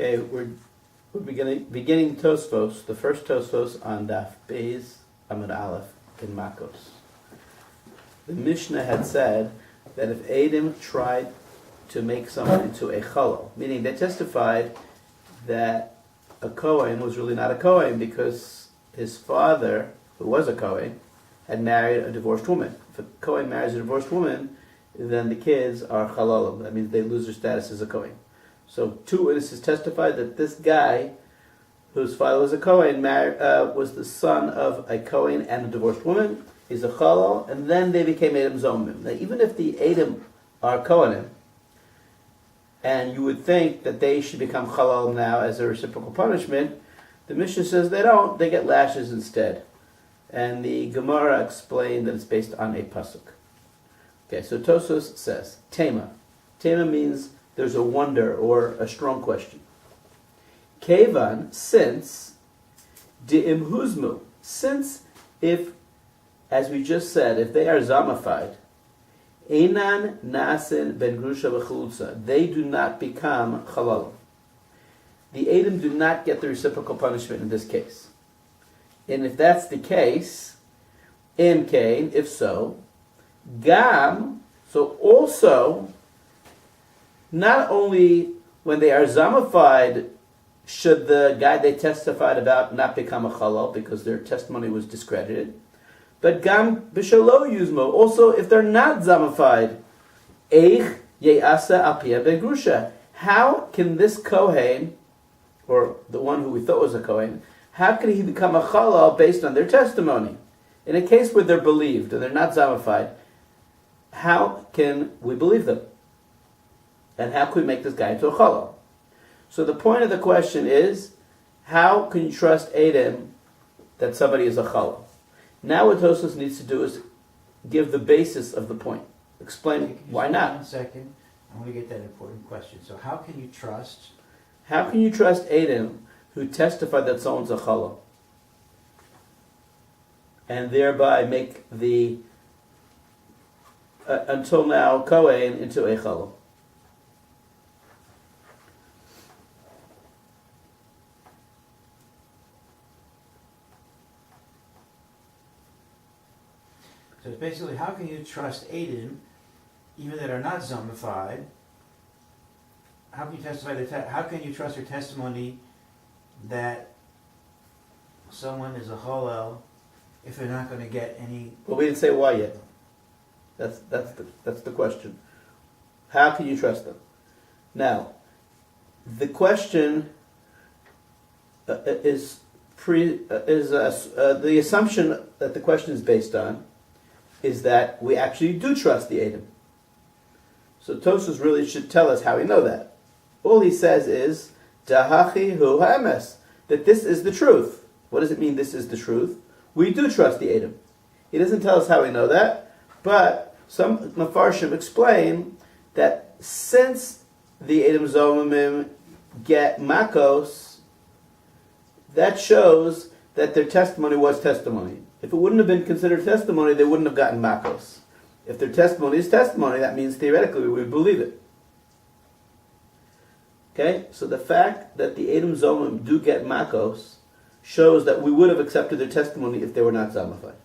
Okay, we're beginning Tosefos, the first Tosefos on Daf Bais Amud Aleph in Makkos. The Mishnah had said that if Adam tried to make someone into a chalal, meaning they testified that a Kohen was really not a Kohen because his father, who was a Kohen, had married a divorced woman. If a Kohen marries a divorced woman, then the kids are chalalim. That means they lose their status as a Kohen. So two witnesses testified that this guy, whose father was a Kohen, was the son of a Kohen and a divorced woman. He's a chalal, and then they became Edom Zomim. Now, even if the Edom are Kohanim, and you would think that they should become chalal now as a reciprocal punishment, the Mishnah says they don't. They get lashes instead. And the Gemara explained that it's based on a pasuk. Okay, so Tosefos says, Tema. Tema means there's a wonder or a strong question. Kevan, since, Di'im Huzmu, since if, as we just said, if they are zamified, Einan Nasin Ben Grusha V'Chalutza, they do not become Chalalim. The Edom do not get the reciprocal punishment in this case. And if that's the case, Im Kain, if so, Gam, so also, not only when they are zamified should the guy they testified about not become a chalal because their testimony was discredited, but gam b'shalo yuzmo, also if they're not zamified, eich ye'asa apia begrusha. How can this kohen, or the one who we thought was a kohen, how can he become a chalal based on their testimony? In a case where they're believed and they're not zamified, how can we believe them? And how can we make this guy into a chalal? So the point of the question is, how can you trust Edom that somebody is a chalal? Now what Tosefos needs to do is give the basis of the point. Explain why not. 1 second. I want to get that important question. So how can you trust? How can you trust Edom who testified that someone's a chalal? And thereby make the, until now, Kohen into a chalal. So it's basically, how can you trust Edom, even that are not zombified? How can you testify? How can you trust their testimony that someone is a halal if they're not going to get any? Well, we didn't say why yet. That's the question. How can you trust them? Now, the question is the assumption that the question is based on is that we actually do trust the Edom. So Tosefos really should tell us how we know that. All he says is, Dahachi hu ha'emes, that this is the truth. What does it mean, this is the truth? We do trust the Edom. He doesn't tell us how we know that, but some Mefarshim explain that since the Edom Zomimim get Makkos, that shows that their testimony was testimony. If it wouldn't have been considered testimony, they wouldn't have gotten Makkos. If their testimony is testimony, that means theoretically we would believe it. Okay? So the fact that the Edom Zomim do get Makkos shows that we would have accepted their testimony if they were not zamified.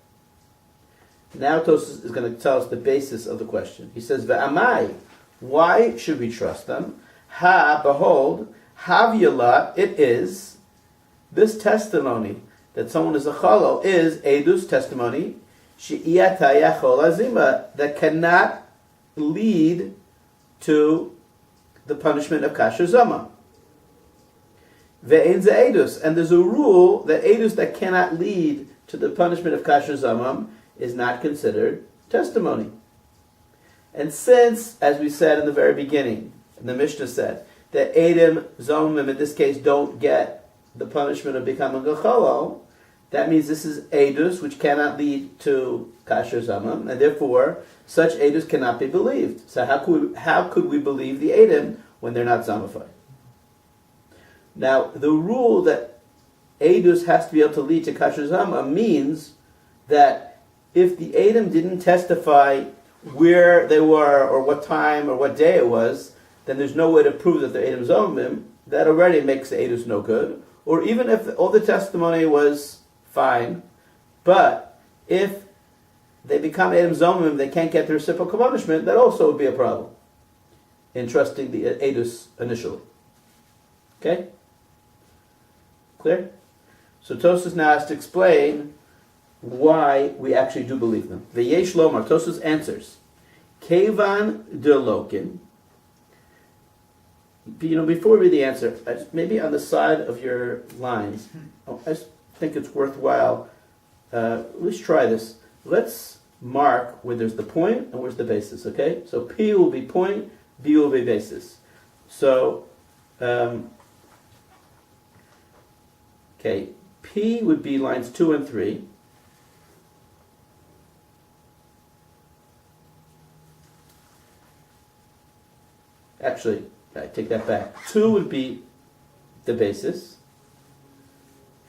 Now Tosefos is going to tell us the basis of the question. He says, Ve'amai, why should we trust them? Ha, behold, Havyalah, it is, this testimony that someone is a chalal is Edus testimony, she'iyataya chol azima, that cannot lead to the punishment of kasher zama. Ve'en ze Edus, and there's a rule that Edus that cannot lead to the punishment of kasher zama is not considered testimony. And since, as we said in the very beginning, and the Mishnah said, that Edom Zomim in this case don't get the punishment of becoming a chalal, that means this is Edus, which cannot lead to kasher zamam, and therefore such Edus cannot be believed. So how could we believe the Edom when they're not zamified? Now, the rule that Edus has to be able to lead to kasher zamam means that if the Edom didn't testify where they were or what time or what day it was, then there's no way to prove that they're Edom Zomim, that already makes the edus no good. Or even if all the testimony was fine, but if they become Edom Zomim, they can't get the reciprocal punishment, that also would be a problem in trusting the edus initially. Okay? Clear? So Tosefos now has to explain why we actually do believe them. V'yesh lomar, Tosefos answers, Kevan delokin. Before we read the answer, maybe on the side of your lines, I just think it's worthwhile. Let's try this. Let's mark where there's the point and where's the basis. Okay, so P will be point, B will be basis. So, okay, P would be lines 2 and 3. Actually, I take that back. 2 would be the basis.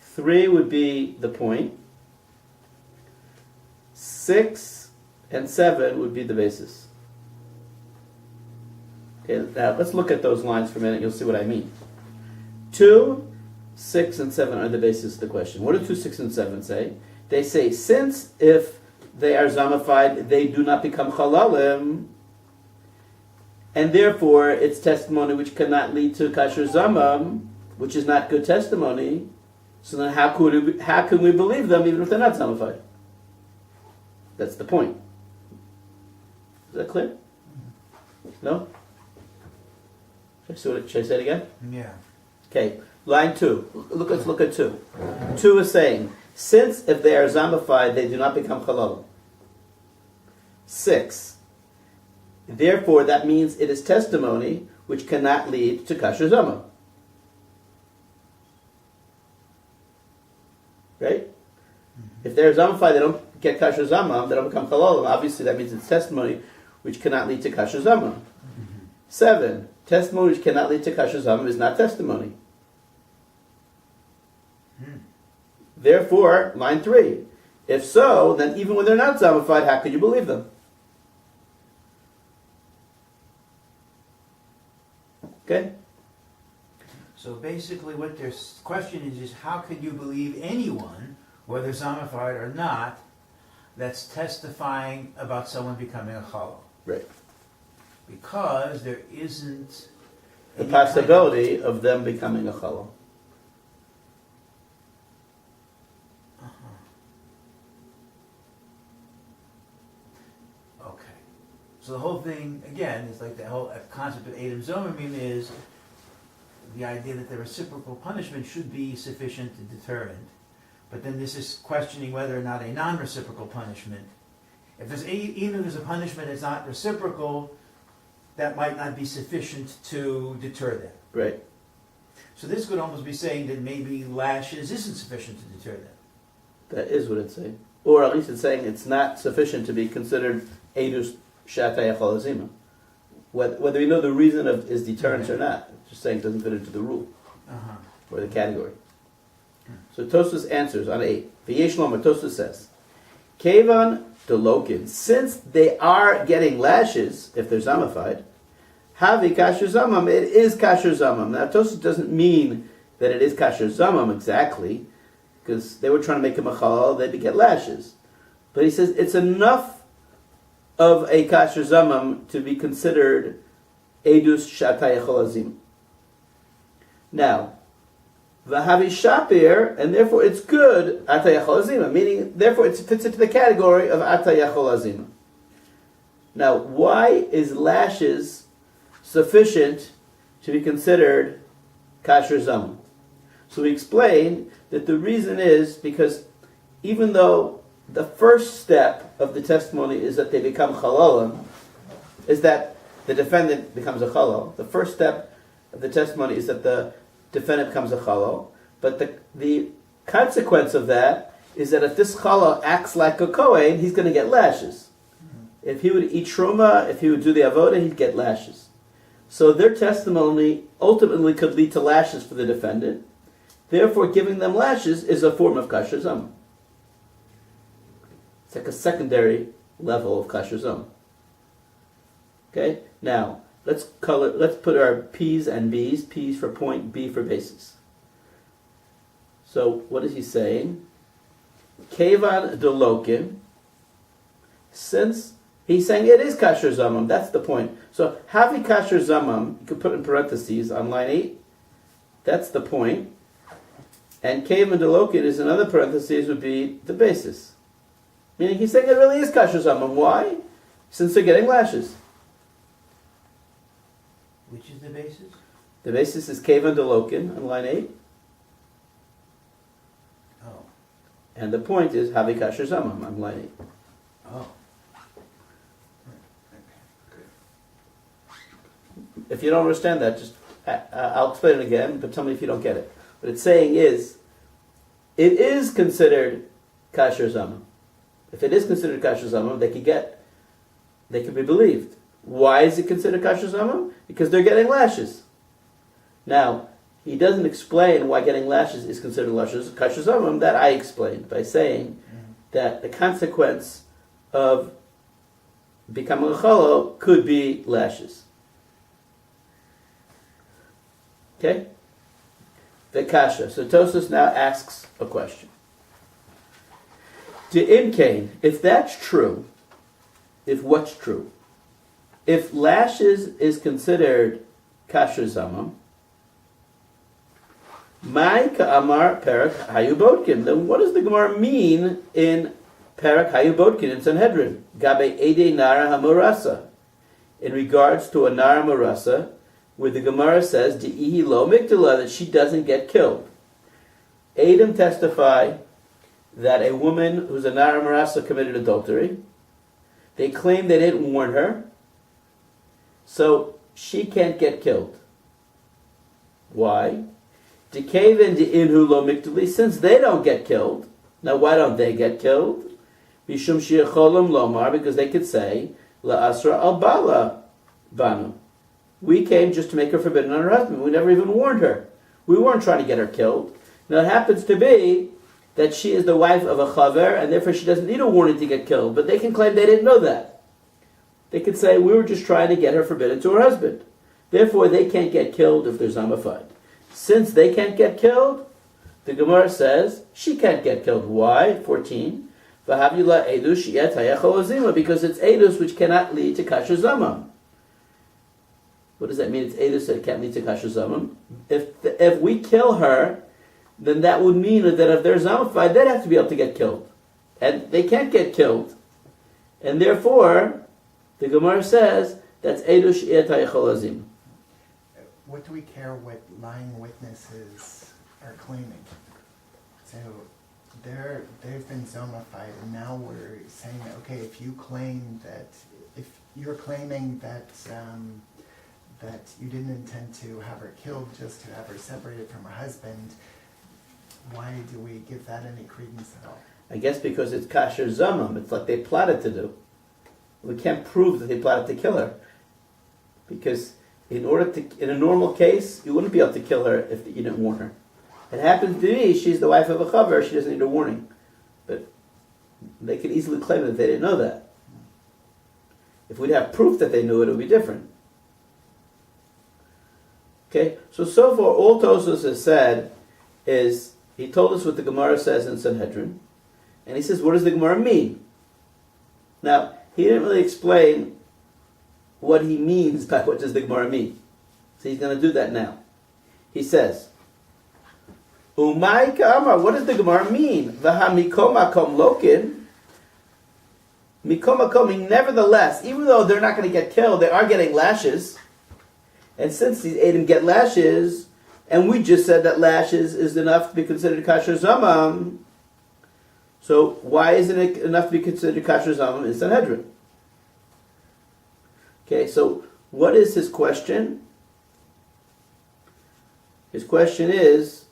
3 would be the point. 6 and 7 would be the basis. Okay, now let's look at those lines for a minute. You'll see what I mean. 2, 6, and 7 are the basis of the question. What do 2, 6, and 7 say? They say, since if they are zamified, they do not become chalalim, and therefore it's testimony which cannot lead to kasher zamam, which is not good testimony. So then how can we believe them even if they're not zamified? That's the point. Is that clear? No? Should I say it again? Yeah. Okay, line 2. Let's look at 2. 2 is saying, since if they are zamified, they do not become halal. 6. Therefore, that means it is testimony which cannot lead to kasher zama. Right? If they're zamified, they don't get kasher zama, they don't become halal. Obviously, that means it's testimony which cannot lead to kasher zama. 7. Testimony which cannot lead to kasher zama is not testimony. Therefore, line 3. If so, then even when they're not zamified, how could you believe them? Okay? So basically what their question is how can you believe anyone, whether zamified or not, that's testifying about someone becoming a chalal? Right. Because there isn't The possibility of them becoming a chalal. Okay. So the whole thing, again, is like the whole concept of Edom Zomimim is the idea that the reciprocal punishment should be sufficient and deterrent. But then this is questioning whether or not a non-reciprocal punishment, even if there's a punishment that's not reciprocal, that might not be sufficient to deter them. Right. So this could almost be saying that maybe lashes isn't sufficient to deter them. That is what it's saying. Or at least it's saying it's not sufficient to be considered edus shatay chalazima. Whether we know the reason is deterrence or not, it's just saying it doesn't fit into the rule or the category. So Tosefos answers on 8. V'yesh lomar, Tosefos says, Kevan delokin, since they are getting lashes, if they're zamified, havi kasher zamam, it is kasher zamam. Now Tosefos doesn't mean that it is kasher zamam exactly, because they were trying to make him a chalal, they'd get lashes. But he says it's enough of a kasher zamam to be considered edus shatay chalazim. Now, Vahavi Shapir, and therefore it's good Atayachol Azima, meaning therefore it fits into the category of Atayachol Azima. Now, why is lashes sufficient to be considered Kasher Zam? So we explain that the reason is because even though the first step of the testimony is that they become Chalalim, is that the defendant becomes a Chalal. The first step of the testimony is that the defendant becomes a chalal, but the consequence of that is that if this chalal acts like a kohen, he's going to get lashes. If he would eat truma, if he would do the avodah, he'd get lashes. So their testimony ultimately could lead to lashes for the defendant. Therefore, giving them lashes is a form of kasher zam. It's like a secondary level of kasher zam. Okay? Now, let's put our P's and B's, P's for point, B for basis. So what is he saying? Kevan delokin, since he's saying it is kasher zamam, that's the point. So havi kasher zamam, you could put in parentheses on line 8, that's the point. And kevan delokin is another parentheses would be the basis. Meaning he's saying it really is kasher zamam. Why? Since they're getting lashes. Which is the basis? The basis is kevan delokin on line 8. Oh. And the point is havi kasher zamam on line 8. Oh. If you don't understand that, just I'll explain it again, but tell me if you don't get it. What it's saying is, it is considered kasher zamam. If it is considered kasher zamam, they can be believed. Why is it considered kasher zamam? Because they're getting lashes. Now, he doesn't explain why getting lashes is considered kasher zamam. That I explained by saying that the consequence of becoming a cholo could be lashes. Okay? The kasha. So Tosefos now asks a question. To imkain, if that's true, if what's true, if lashes is considered kasher zamam, mai ka'amar perak hayu bodkin, then what does the Gemara mean in perak hayu bodkin in Sanhedrin? Gabe ede nara hamurasa, in regards to a nara hamurasa, where the Gemara says de'ihi lo mikdala, that she doesn't get killed. Adam testify that a woman who's a nara marasa committed adultery. They claim they didn't warn her, so she can't get killed. Why? Dekeven de'inhu lo mikdali, since they don't get killed. Now why don't they get killed? Mishum she'echolom lomar, because they could say la'asra al bala banu. We came just to make her forbidden on her husband. We never even warned her. We weren't trying to get her killed. Now it happens to be that she is the wife of a chaver, and therefore she doesn't need a warning to get killed. But they can claim they didn't know that. They could say, we were just trying to get her forbidden to her husband. Therefore they can't get killed if they're zombified. Since they can't get killed, the Gemara says, she can't get killed. Why? 14. Because it's edus which cannot lead to kasher zamam. What does that mean? It's edus that it can't lead to kasher zamam. If we kill her, then that would mean that if they're zombified, they'd have to be able to get killed. And they can't get killed. And therefore, the Gemara says, that's edus etayacholazim. What do we care what lying witnesses are claiming? So they've been zombified, and now we're saying, okay, if you claim that, if you're claiming that that you didn't intend to have her killed, just to have her separated from her husband, why do we give that any credence at all? I guess because it's kasher zamam. It's like they plotted to do. We can't prove that they plotted to kill her, because in a normal case, you wouldn't be able to kill her if you didn't warn her. It happens to be she's the wife of a chaver, she doesn't need a warning. But they could easily claim that they didn't know that. If we'd have proof that they knew it would be different. Okay, so far all Tosefos has said is, he told us what the Gemara says in Sanhedrin, and he says, what does the Gemara mean? Now, he didn't really explain what he means by what does the Gemara mean. So he's going to do that now. He says, Umay ka'amar, what does the Gemara mean? V'ha mikomakom lokin. Mikomakom, nevertheless, even though they're not going to get killed, they are getting lashes. And since these Edom get lashes, and we just said that lashes is enough to be considered kasher zamam, so why isn't it enough to be considered kasher zamam in Sanhedrin? Okay, so what is his question? His question is,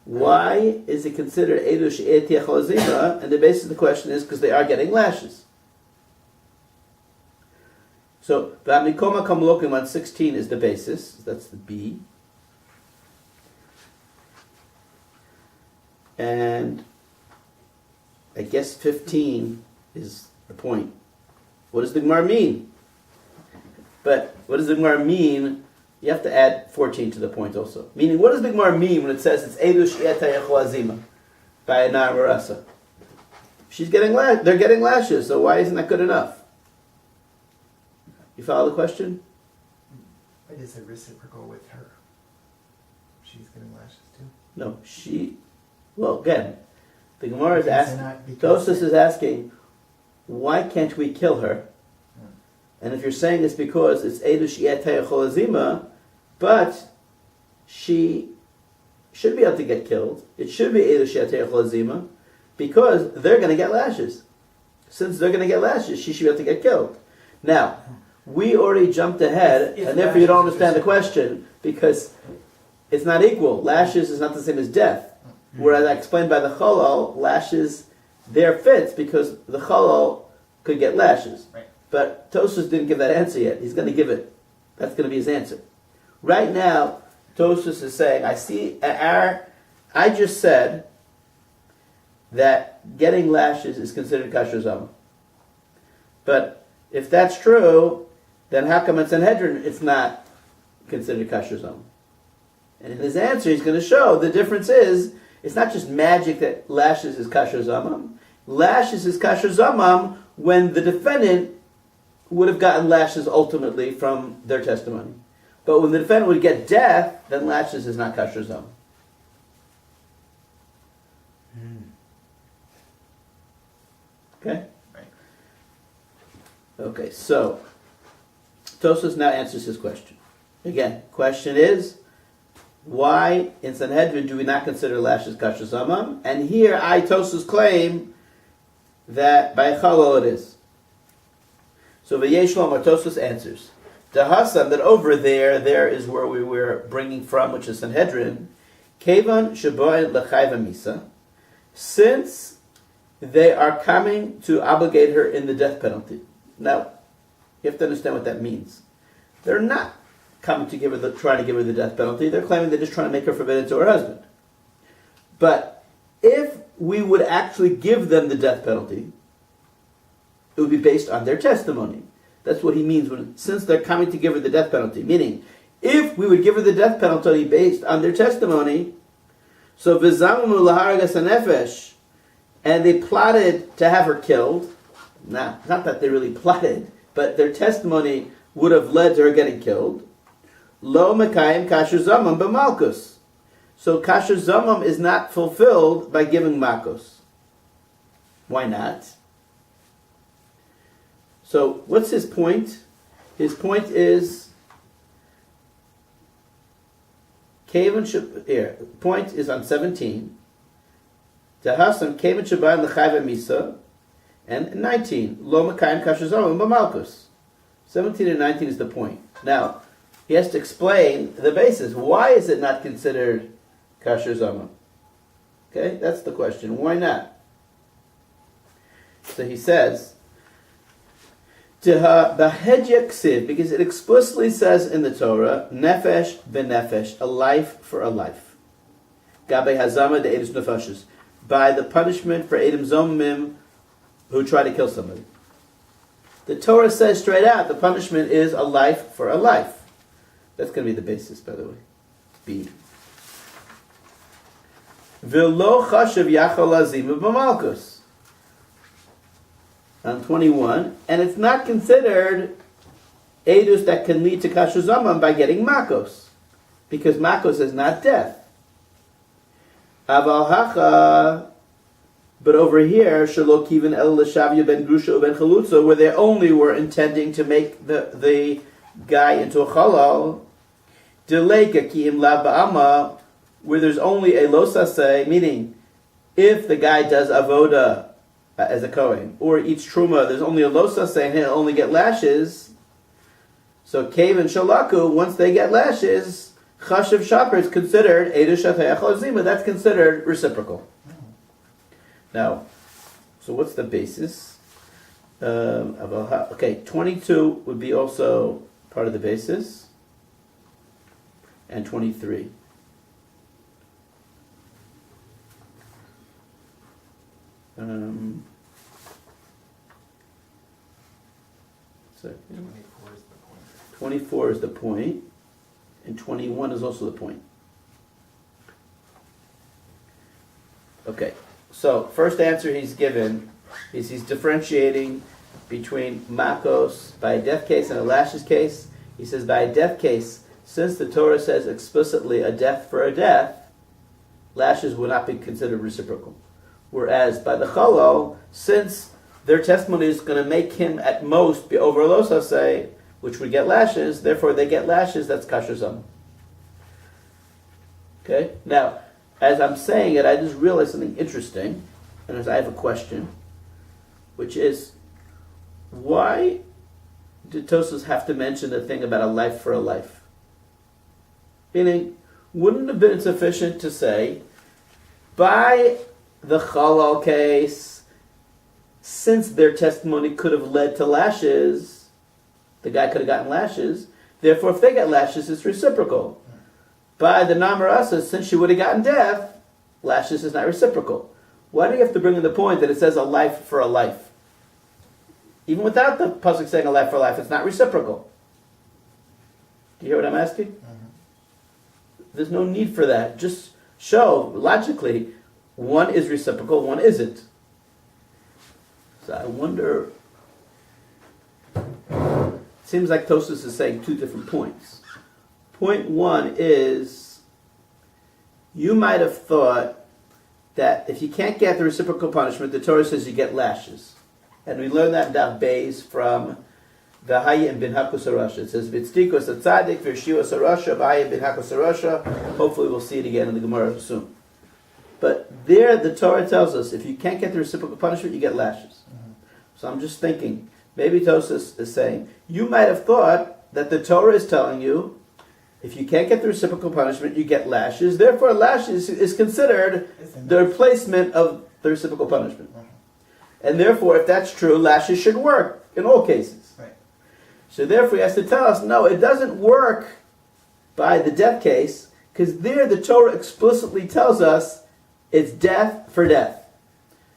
why is it considered Eidush Etiach Lazima? And the basis of the question is because they are getting lashes. So, V'amikoma Kamlokim on 16 is the basis. That's the B. And I guess 15 is the point. What does the Gemara mean? But what does the Gemara mean? You have to add 14 to the point also. Meaning, what does the Gemara mean when it says it's Eidush Yetayachol Azima by a Nar Marasa? They're getting lashes, so why isn't that good enough? You follow the question? But is it reciprocal with her? She's getting lashes too? No, well, again, the Gemara is asking, Because Tosefos is asking, why can't we kill her? And if you're saying it's because it's Eidush Yetayachol Azima, but she should be able to get killed. It should be Eidush Yetayachol Azima, because they're going to get lashes. Since they're going to get lashes, she should be able to get killed. Now, we already jumped ahead, If and therefore you don't lashes understand the is- question, because it's not equal. Lashes is not the same as death. Whereas I explained by the Cholol, lashes, there fits, because the Cholol could get lashes. Right. But Tosefos didn't give that answer yet. He's going to give it. That's going to be his answer. Right now, Tosefos is saying, I just said that getting lashes is considered kasher zama. But if that's true, then how come in Sanhedrin it's not considered kasher zama? And in his answer, he's going to show the difference is, it's not just magic that lashes is kasher zamam. Lashes is kasher zamam when the defendant would have gotten lashes ultimately from their testimony. But when the defendant would get death, then lashes is not kasher zamam. Okay? Right. Okay, so Tosefos now answers his question. Again, question is, why in Sanhedrin do we not consider lashes kasher zamam? And here Tosefos claim that by Chalal it is. So V'yesh Lomar, Tosefos answers. Dahasan, that over there is where we were bringing from, which is Sanhedrin. Kevan Shaboin L'chayva Misa. Since they are coming to obligate her in the death penalty. Now, you have to understand what that means. They're not coming to trying to give her the death penalty. They're claiming they're just trying to make her forbidden to her husband. But if we would actually give them the death penalty, it would be based on their testimony. That's what he means since they're coming to give her the death penalty. Meaning, if we would give her the death penalty based on their testimony, so v'zamu laharagas hanefesh, and they plotted to have her killed. Now, not that they really plotted, but their testimony would have led to her getting killed. Lo mekayim kasher zamam b'malkus. So kasher zamam is not fulfilled by giving makkos. Why not? So what's his point? His point is point is on 17. Tahasam Kavan Shaban L'chayva Misa, and 19 Lo Makayim Kasher Zamam B'malkus. 17 and 19 is the point. Now he has to explain the basis. Why is it not considered kasher zamam? Okay, that's the question. Why not? So he says, because it explicitly says in the Torah, nefesh b'nefesh, a life for a life. Gabe hazama de edus nefashis, by the punishment for edim zomim who try to kill somebody. The Torah says straight out, the punishment is a life for a life. That's going to be the basis, by the way. B. V'lo chashav yachol azima b'malkus. On 21, and it's not considered edus that can lead to kasher zamam by getting makkos, because makkos is not death. Aval hacha, but over here, shelo kiven el l'shavya ben grusha ben chalutza, where they only were intending to make the guy into a chalal, deleka ki im lav ba'ama, where there's only a losase, meaning if the guy does avoda as a Kohen, or eats truma, there's only a losa saying he'll only get lashes. So Kav and Shalaku, once they get lashes, Chashav Shaper is considered Eidush Yetayachol Azima. That's considered reciprocal. Now, so what's the basis? Okay, 22 would be also part of the basis, and 23. Second. 24 is the point. 24 is the point, and 21 is also the point. Okay, so first answer he's given is he's differentiating between Makkos by a death case and a lashes case. He says by a death case, since the Torah says explicitly a death for a death, lashes would not be considered reciprocal. Whereas by the Chalal, since their testimony is going to make him at most be over losaseh, which would get lashes, therefore they get lashes, that's kasher zam. Okay? Now, as I'm saying it, I just realized something interesting, and as I have a question, which is, why did Tosefos have to mention the thing about a life for a life? Meaning, wouldn't it have been sufficient to say, by the Chalal case, since their testimony could have led to lashes, the guy could have gotten lashes, therefore if they get lashes, it's reciprocal. By the Namar Asa, since she would have gotten death, lashes is not reciprocal. Why do you have to bring in the point that it says a life for a life? Even without the pasuk saying a life for a life, it's not reciprocal. Do you hear what I'm asking? Mm-hmm. There's no need for that. Just show, logically, one is reciprocal, one isn't. So I wonder, it seems like Tosefos is saying two different points. Point one is, you might have thought that if you can't get the reciprocal punishment, the Torah says you get lashes. And we learned that in Daf Bais from V'hayim bin Makkos Arasha. It says, V'tztikos atzadik v'shios arasha, V'hayim bin Makkos Arasha. Hopefully we'll see it again in the Gemara soon. But there the Torah tells us, if you can't get the reciprocal punishment, you get lashes. Mm-hmm. So I'm just thinking, maybe Tosefos is saying, you might have thought that the Torah is telling you, if you can't get the reciprocal punishment, you get lashes. Therefore, lashes is considered the replacement of the reciprocal punishment. Mm-hmm. And therefore, if that's true, lashes should work in all cases. Right. So therefore, he has to tell us, no, it doesn't work by the death case, because there the Torah explicitly tells us it's death for death.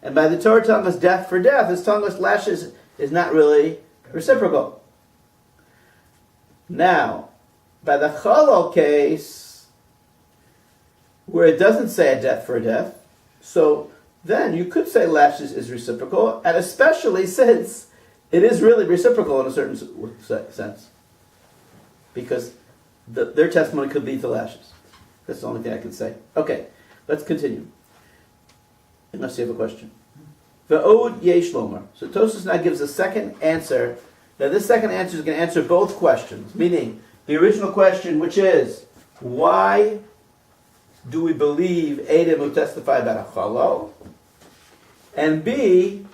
And by the Torah telling us death for death, it's telling us lashes is not really reciprocal. Now, by the Chalal case, where it doesn't say a death for a death, so then you could say lashes is reciprocal, and especially since it is really reciprocal in a certain sense. Because their testimony could lead to lashes. That's the only thing I can say. Okay, let's continue. Unless you have a question. Ve'od yesh lomar. So Tosefos now gives a second answer. Now this second answer is going to answer both questions. Meaning, the original question, which is, why do we believe Eidim who testify about a Chalal? And B,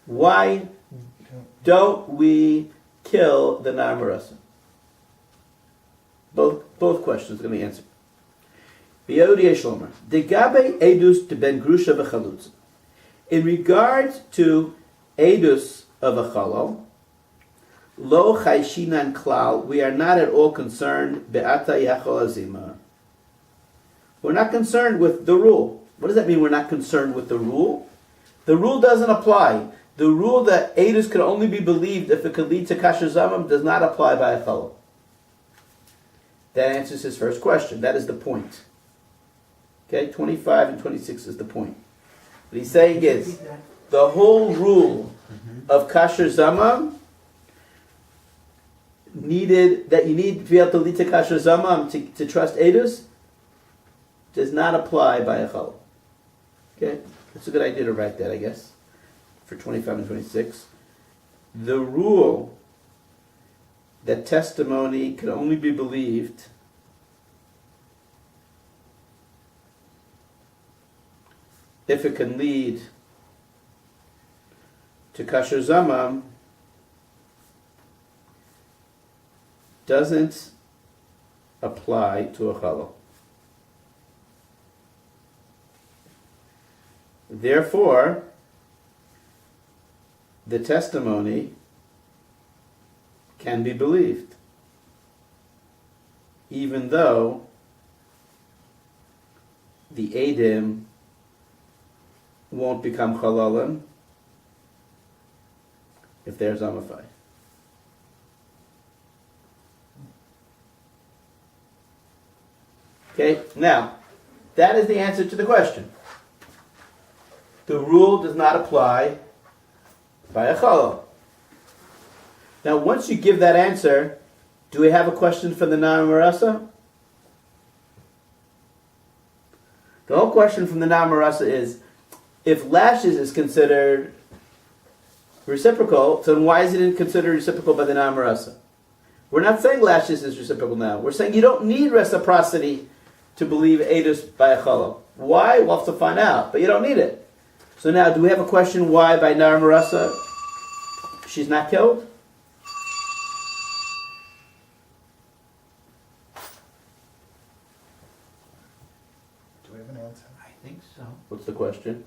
why don't we kill the Nar Marasa? Both questions are going to be answered. V'yod yesh lomar. Degabe edus de ben grusha v'chalutza. In regard to edus of a Chalal, lo chayshinan klal, we are not at all concerned be'ata yachol azima. We're not concerned with the rule. What does that mean, we're not concerned with the rule? The rule doesn't apply. The rule that edus can only be believed if it could lead to kasher zamam does not apply by a Chalal. That answers his first question. That is the point. Okay, 25 and 26 is the point. What he's saying is, the whole rule of kasher zamam needed, that you need to be able to lead to kasher zamam to trust edus, does not apply by a Chalal. Okay, that's a good idea to write that, I guess, for 25 and 26. The rule that testimony can only be believed if it can lead to kasher zamam doesn't apply to a Chalal. Therefore, the testimony can be believed, even though the Eidim won't become Chalalim if they're zommified. Okay, now, that is the answer to the question. The rule does not apply by a chalal. Now, once you give that answer, do we have a question for the non-marasa? The whole question from the non-marasa is, if lashes is considered reciprocal, so then why is it considered reciprocal by the non-marasa? We're not saying lashes is reciprocal now. We're saying you don't need reciprocity to believe edus by a chalal. Why? We'll have to find out, but you don't need it. So now, do we have a question why by nar marasa she's not killed? Do we have an answer? I think so. What's the question?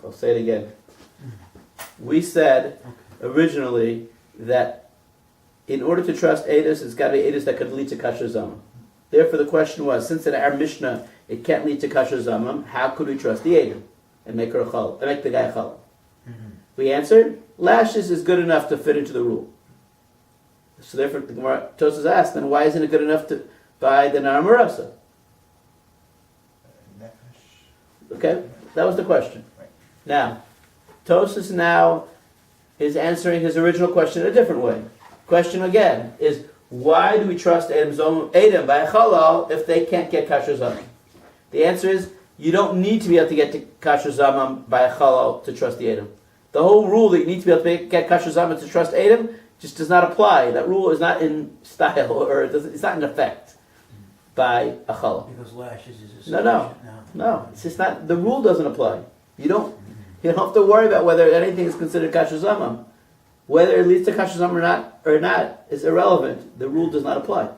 I'll say it again. We said originally that in order to trust edus, it's got to be edus that could lead to kasher zamam. Therefore, the question was, since in our Mishnah it can't lead to kasher zamam, how could we trust the edus and make her a chal, and make the guy a chal? We answered, lashes is good enough to fit into the rule. So therefore, the Gemara Tosefos asked, then why isn't it good enough to buy the nar marasa? Nefesh. Okay, that was the question. Right. Now, Tosefos now is answering his original question in a different way. Question again is, why do we trust Edom by a chalal if they can't get kasher zamam? The answer is, you don't need to be able to get to kasher zamam by a chalal to trust the Edom. The whole rule that you need to be able to get kasher zamam to trust Edom just does not apply. That rule is not in style, or it's not in effect by a chalal. Because lashes is a No, it's just not. The rule doesn't apply. You don't have to worry about whether anything is considered kasher zamam. Whether it leads to kasher zamam or not is irrelevant. The rule does not apply.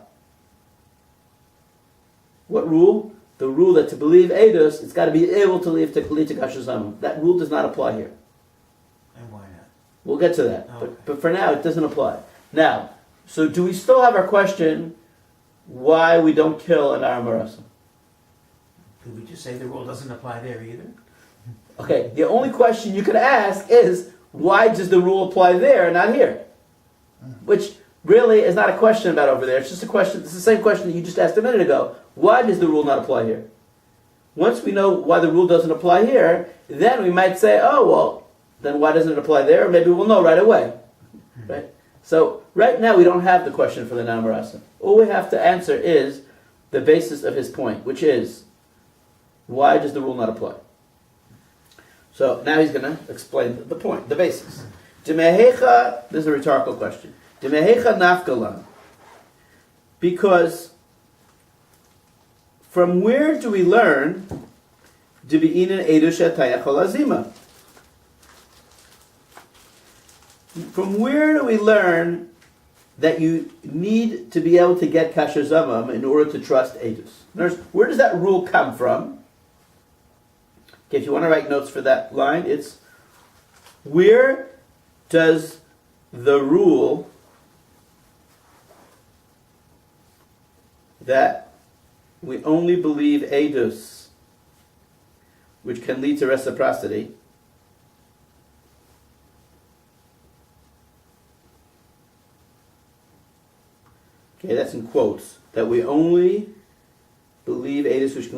What rule? The rule that to believe edus, it's got to be able to lead to kasher zamam. That rule does not apply here. And why not? We'll get to that. Okay. But for now, it doesn't apply. Now, so do we still have our question why we don't kill an Aramarasa? Could we just say the rule doesn't apply there either? Okay, the only question you could ask is, why does the rule apply there and not here? Which really is not a question about over there. It's just a question. It's the same question that you just asked a minute ago. Why does the rule not apply here? Once we know why the rule doesn't apply here, then we might say, oh, well, then why doesn't it apply there? Maybe we'll know right away. Right? So right now we don't have the question for the Namarasa. All we have to answer is the basis of his point, which is, why does the rule not apply? So now he's going to explain the point, the basis. Demehecha, this is a rhetorical question. Demehecha nafkalan. Because from where do we learn Debi'inan Eidush Atayachol Azima? From where do we learn that you need to be able to get kasher zamam in order to trust edus? In other words, where does that rule come from? Okay, if you want to write notes for that line, it's where does the rule that we only believe edus, which can lead to reciprocity, okay, that's in quotes, that we only believe edus which can